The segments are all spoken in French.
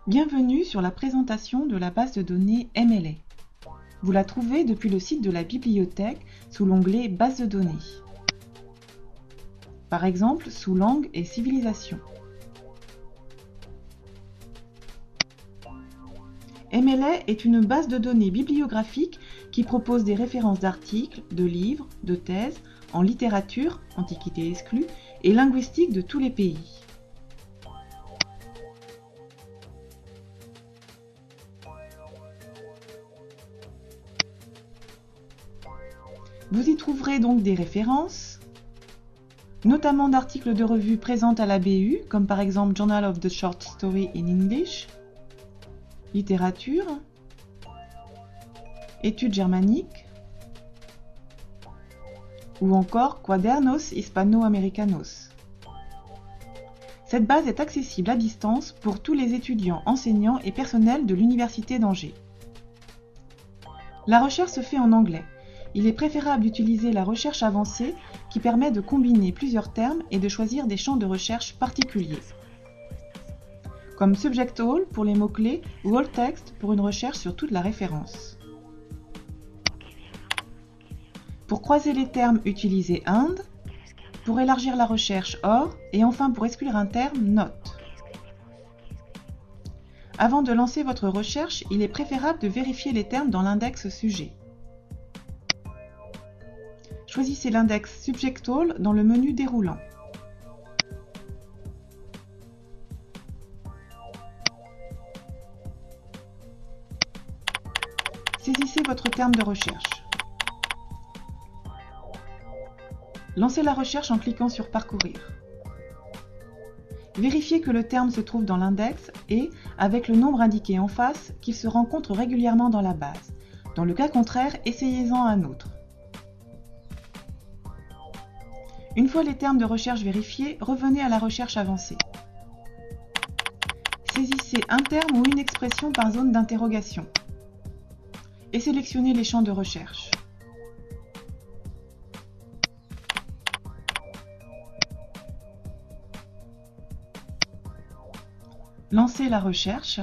Bienvenue sur la présentation de la base de données MLA. Vous la trouvez depuis le site de la bibliothèque sous l'onglet Base de données. Par exemple, sous Langue et civilisation. MLA est une base de données bibliographique qui propose des références d'articles, de livres, de thèses, en littérature, antiquité exclue, et linguistique de tous les pays. Vous y trouverez donc des références, notamment d'articles de revues présentes à la BU, comme par exemple Journal of the Short Story in English, littérature, études germaniques, ou encore Cuadernos Hispano-Americanos. Cette base est accessible à distance pour tous les étudiants, enseignants et personnels de l'Université d'Angers. La recherche se fait en anglais. Il est préférable d'utiliser la recherche avancée qui permet de combiner plusieurs termes et de choisir des champs de recherche particuliers, comme Subject All pour les mots-clés ou All Text pour une recherche sur toute la référence. Pour croiser les termes, utilisez AND, pour élargir la recherche OR, et enfin pour exclure un terme, NOT. Avant de lancer votre recherche, il est préférable de vérifier les termes dans l'index sujet. Choisissez l'index Subject All dans le menu déroulant. Saisissez votre terme de recherche. Lancez la recherche en cliquant sur Parcourir. Vérifiez que le terme se trouve dans l'index et, avec le nombre indiqué en face, qu'il se rencontre régulièrement dans la base. Dans le cas contraire, essayez-en un autre. Une fois les termes de recherche vérifiés, revenez à la recherche avancée. Saisissez un terme ou une expression par zone d'interrogation et sélectionnez les champs de recherche. Lancez la recherche.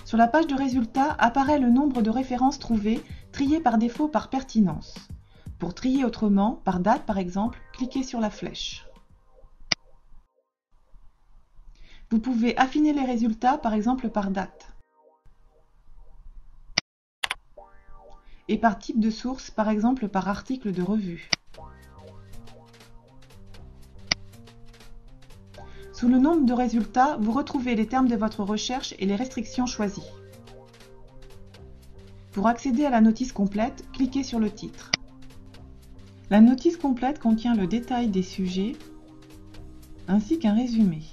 Sur la page de résultats apparaît le nombre de références trouvées, triées par défaut par pertinence. Pour trier autrement, par date par exemple, cliquez sur la flèche. Vous pouvez affiner les résultats par exemple par date. Et par type de source, par exemple par article de revue. Sous le nombre de résultats, vous retrouvez les termes de votre recherche et les restrictions choisies. Pour accéder à la notice complète, cliquez sur le titre. La notice complète contient le détail des sujets ainsi qu'un résumé.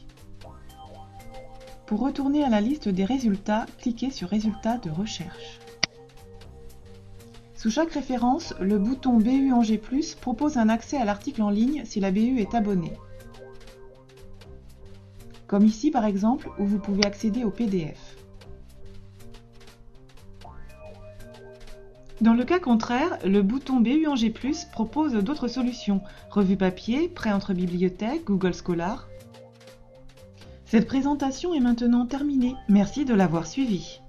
Pour retourner à la liste des résultats, cliquez sur Résultats de recherche. Sous chaque référence, le bouton BU Angers+ propose un accès à l'article en ligne si la BU est abonnée. Comme ici par exemple, où vous pouvez accéder au PDF. Dans le cas contraire, le bouton BU Angers+ propose d'autres solutions, revue papier, prêt entre bibliothèques, Google Scholar. Cette présentation est maintenant terminée. Merci de l'avoir suivie.